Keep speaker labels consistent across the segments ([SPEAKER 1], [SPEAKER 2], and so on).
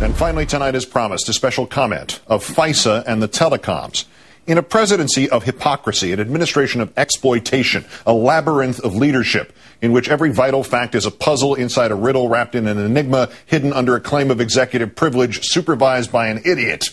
[SPEAKER 1] And finally tonight, as promised, a special comment of FYCA and the Telecoms. In a presidency of hypocrisy, an administration of exploitation, a labyrinth of leadership in which every vital fact is a puzzle inside a riddle wrapped in an enigma hidden under a claim of executive privilege supervised by an idiot.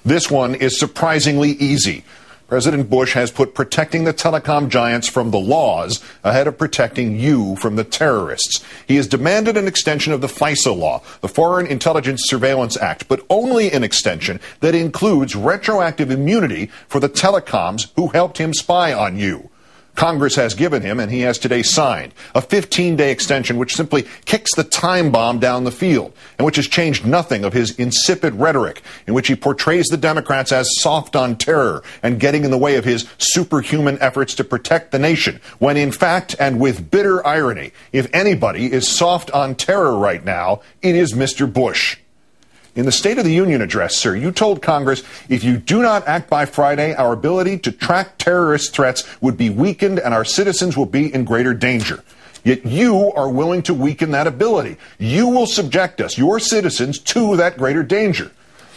[SPEAKER 1] This one is surprisingly easy. President Bush has put protecting the telecom giants from the laws ahead of protecting you from the terrorists. He has demanded an extension of the FYCA law, the Foreign Intelligence Surveillance Act, but only an extension that includes retroactive immunity for the telecoms who helped him spy on you. Congress has given him, and he has today signed, a 15-day extension which simply kicks the time bomb down the field, and which has changed nothing of his insipid rhetoric, in which he portrays the Democrats as soft on terror and getting in the way of his superhuman efforts to protect the nation, when in fact, and with bitter irony, if anybody is soft on terror right now, it is Mr. Bush. In the State of the Union address, sir, you told Congress, if you do not act by Friday, our ability to track terrorist threats would be weakened and our citizens will be in greater danger. Yet you are willing to weaken that ability. You will subject us, your citizens, to that greater danger.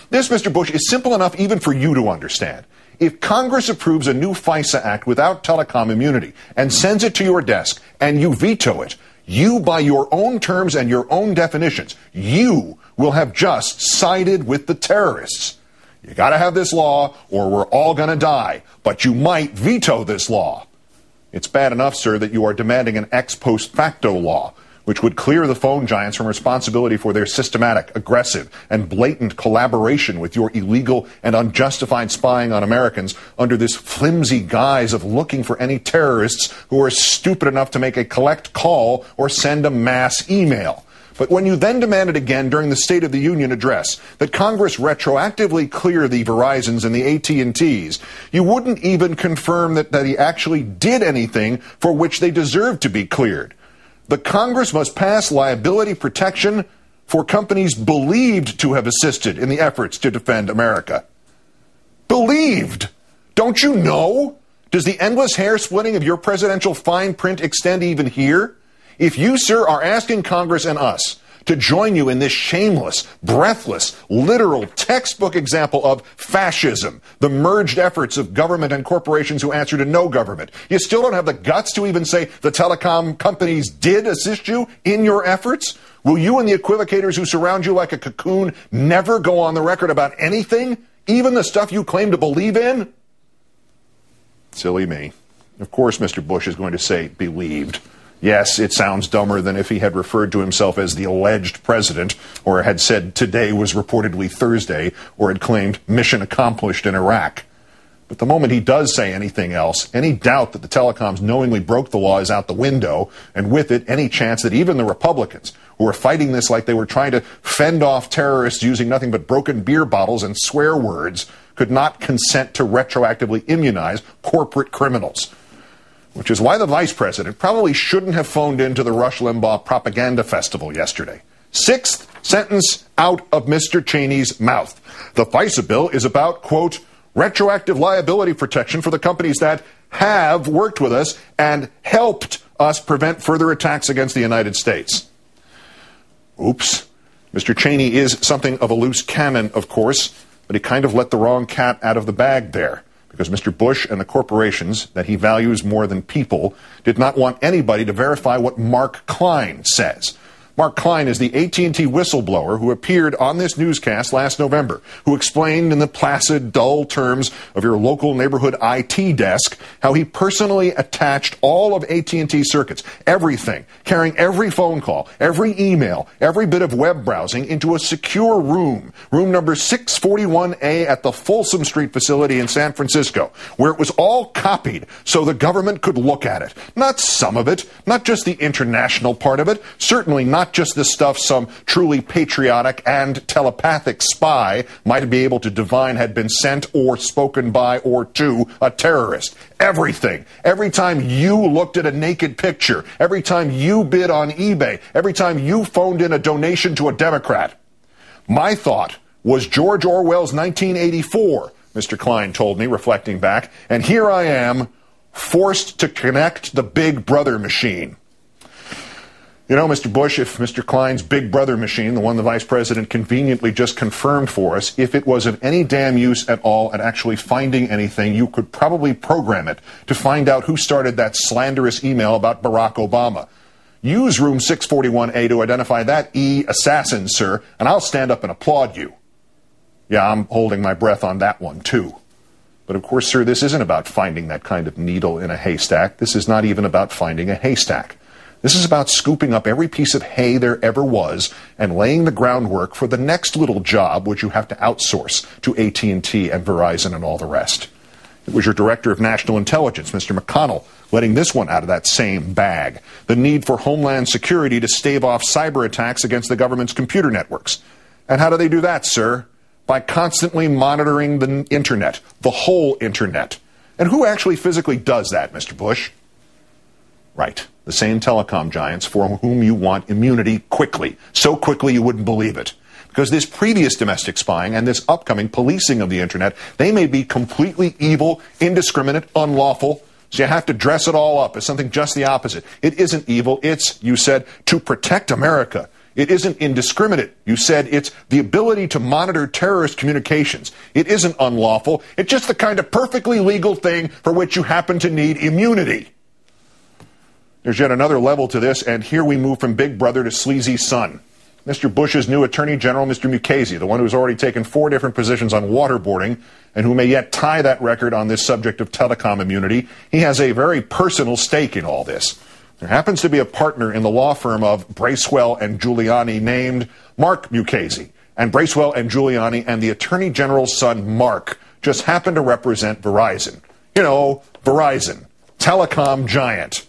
[SPEAKER 1] This, Mr. Bush, is simple enough even for you to understand. If Congress approves a new FYCA Act without telecom immunity and sends it to your desk and you veto it, you, by your own terms and your own definitions, you will have just sided with the terrorists. You got to have this law or we're all going to die, but you might veto this law. It's bad enough, sir, that you are demanding an ex post facto law, which would clear the phone giants from responsibility for their systematic, aggressive, and blatant collaboration with your illegal and unjustified spying on Americans under this flimsy guise of looking for any terrorists who are stupid enough to make a collect call or send a mass email. But when you then demanded again during the State of the Union address that Congress retroactively clear the Verizons and the AT&Ts, you wouldn't even confirm that he actually did anything for which they deserved to be cleared. The Congress must pass liability protection for companies believed to have assisted in the efforts to defend America. Believed? Don't you know? Does the endless hair splitting of your presidential fine print extend even here? If you, sir, are asking Congress and us to join you in this shameless, breathless, literal, textbook example of fascism, the merged efforts of government and corporations who answer to no government, you still don't have the guts to even say the telecom companies did assist you in your efforts? Will you and the equivocators who surround you like a cocoon never go on the record about anything, even the stuff you claim to believe in? Silly me. Of course Mr. Bush is going to say believed. Yes, it sounds dumber than if he had referred to himself as the alleged president, or had said today was reportedly Thursday, or had claimed mission accomplished in Iraq. But the moment he does say anything else, any doubt that the telecoms knowingly broke the law is out the window, and with it, any chance that even the Republicans, who are fighting this like they were trying to fend off terrorists using nothing but broken beer bottles and swear words, could not consent to retroactively immunize corporate criminals. Which is why the vice president probably shouldn't have phoned into the Rush Limbaugh propaganda festival yesterday. Sixth sentence out of Mr. Cheney's mouth. The FYCA bill is about, quote, retroactive liability protection for the companies that have worked with us and helped us prevent further attacks against the United States. Oops. Mr. Cheney is something of a loose cannon, of course, but he kind of let the wrong cat out of the bag there. Because Mr. Bush and the corporations that he values more than people did not want anybody to verify what Mark Klein says. Mark Klein is the AT&T whistleblower who appeared on this newscast last November, who explained in the placid, dull terms of your local neighborhood IT desk how he personally attached all of AT&T circuits, everything, carrying every phone call, every email, every bit of web browsing into a secure room number 641A at the Folsom Street facility in San Francisco, where it was all copied so the government could look at it. Not some of it, not just the international part of it, certainly not just the stuff some truly patriotic and telepathic spy might be able to divine had been sent or spoken by or to a terrorist. Everything. Every time you looked at a naked picture, every time you bid on eBay, every time you phoned in a donation to a Democrat. My thought was George Orwell's 1984, Mr. Klein told me, reflecting back, and here I am, forced to connect the Big Brother machine. You know, Mr. Bush, if Mr. Klein's Big Brother machine, the one the Vice President conveniently just confirmed for us, if it was of any damn use at all at actually finding anything, you could probably program it to find out who started that slanderous email about Barack Obama. Use room 641A to identify that assassin, sir, and I'll stand up and applaud you. Yeah, I'm holding my breath on that one, too. But of course, sir, this isn't about finding that kind of needle in a haystack. This is not even about finding a haystack. This is about scooping up every piece of hay there ever was and laying the groundwork for the next little job which you have to outsource to AT&T and Verizon and all the rest. It was your Director of National Intelligence, Mr. McConnell, letting this one out of that same bag. The need for Homeland Security to stave off cyber attacks against the government's computer networks. And how do they do that, sir? By constantly monitoring the Internet, the whole Internet. And who actually physically does that, Mr. Bush? Right. The same telecom giants for whom you want immunity quickly. So quickly you wouldn't believe it. Because this previous domestic spying and this upcoming policing of the Internet, they may be completely evil, indiscriminate, unlawful. So you have to dress it all up as something just the opposite. It isn't evil. It's, you said, to protect America. It isn't indiscriminate. You said it's the ability to monitor terrorist communications. It isn't unlawful. It's just the kind of perfectly legal thing for which you happen to need immunity. There's yet another level to this, and here we move from Big Brother to sleazy son. Mr. Bush's new Attorney General, Mr. Mukasey, the one who's already taken 4 different positions on waterboarding and who may yet tie that record on this subject of telecom immunity, he has a very personal stake in all this. There happens to be a partner in the law firm of Bracewell and Giuliani named Mark Mukasey. And Bracewell and Giuliani and the Attorney General's son, Mark, just happen to represent Verizon. You know, Verizon, telecom giant.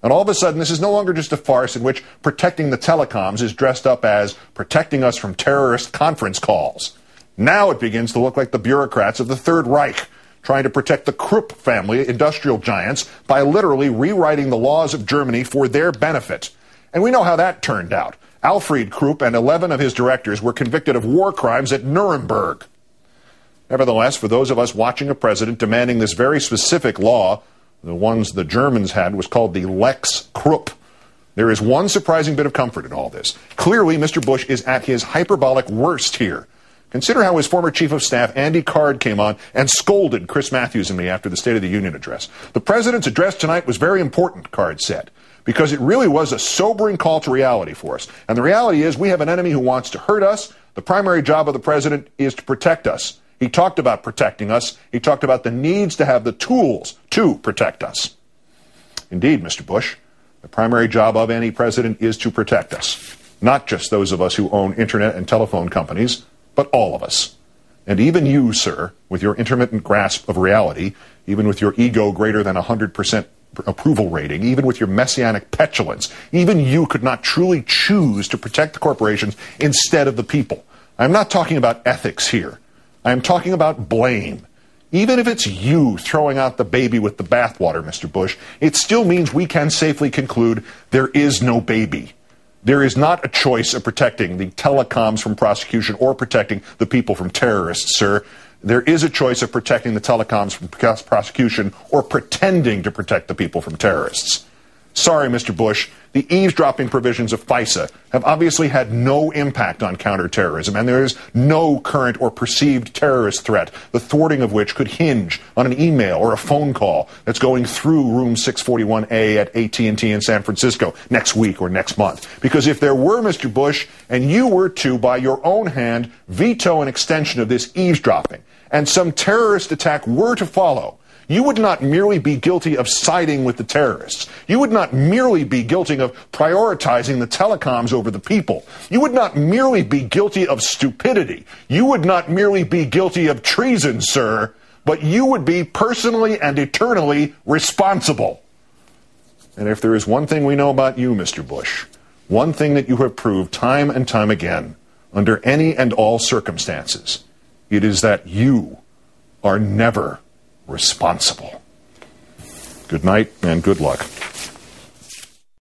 [SPEAKER 1] And all of a sudden, this is no longer just a farce in which protecting the telecoms is dressed up as protecting us from terrorist conference calls. Now it begins to look like the bureaucrats of the Third Reich, trying to protect the Krupp family, industrial giants, by literally rewriting the laws of Germany for their benefit. And we know how that turned out. Alfred Krupp and 11 of his directors were convicted of war crimes at Nuremberg. Nevertheless, for those of us watching a president demanding this very specific law, the ones the Germans had was called the Lex Krupp. There is one surprising bit of comfort in all this. Clearly, Mr. Bush is at his hyperbolic worst here. Consider how his former chief of staff, Andy Card, came on and scolded Chris Matthews and me after the State of the Union address. The president's address tonight was very important, Card said, because it really was a sobering call to reality for us. And the reality is we have an enemy who wants to hurt us. The primary job of the president is to protect us. He talked about protecting us. He talked about the needs to have the tools to protect us. Indeed, Mr. Bush, the primary job of any president is to protect us. Not just those of us who own internet and telephone companies, but all of us. And even you, sir, with your intermittent grasp of reality, even with your ego greater than 100% approval rating, even with your messianic petulance, even you could not truly choose to protect the corporations instead of the people. I'm not talking about ethics here. I am talking about blame. Even if it's you throwing out the baby with the bathwater, Mr. Bush, it still means we can safely conclude there is no baby. There is not a choice of protecting the telecoms from prosecution or protecting the people from terrorists, sir. There is a choice of protecting the telecoms from prosecution or pretending to protect the people from terrorists. Sorry, Mr. Bush, the eavesdropping provisions of FYCA have obviously had no impact on counterterrorism, and there is no current or perceived terrorist threat, the thwarting of which could hinge on an email or a phone call that's going through room 641A at AT&T in San Francisco next week or next month. Because if there were, Mr. Bush, and you were to, by your own hand, veto an extension of this eavesdropping, and some terrorist attack were to follow, you would not merely be guilty of siding with the terrorists. You would not merely be guilty of prioritizing the telecoms over the people. You would not merely be guilty of stupidity. You would not merely be guilty of treason, sir, but you would be personally and eternally responsible. And if there is one thing we know about you, Mr. Bush, one thing that you have proved time and time again, under any and all circumstances, it is that you are never responsible. Good night and good luck.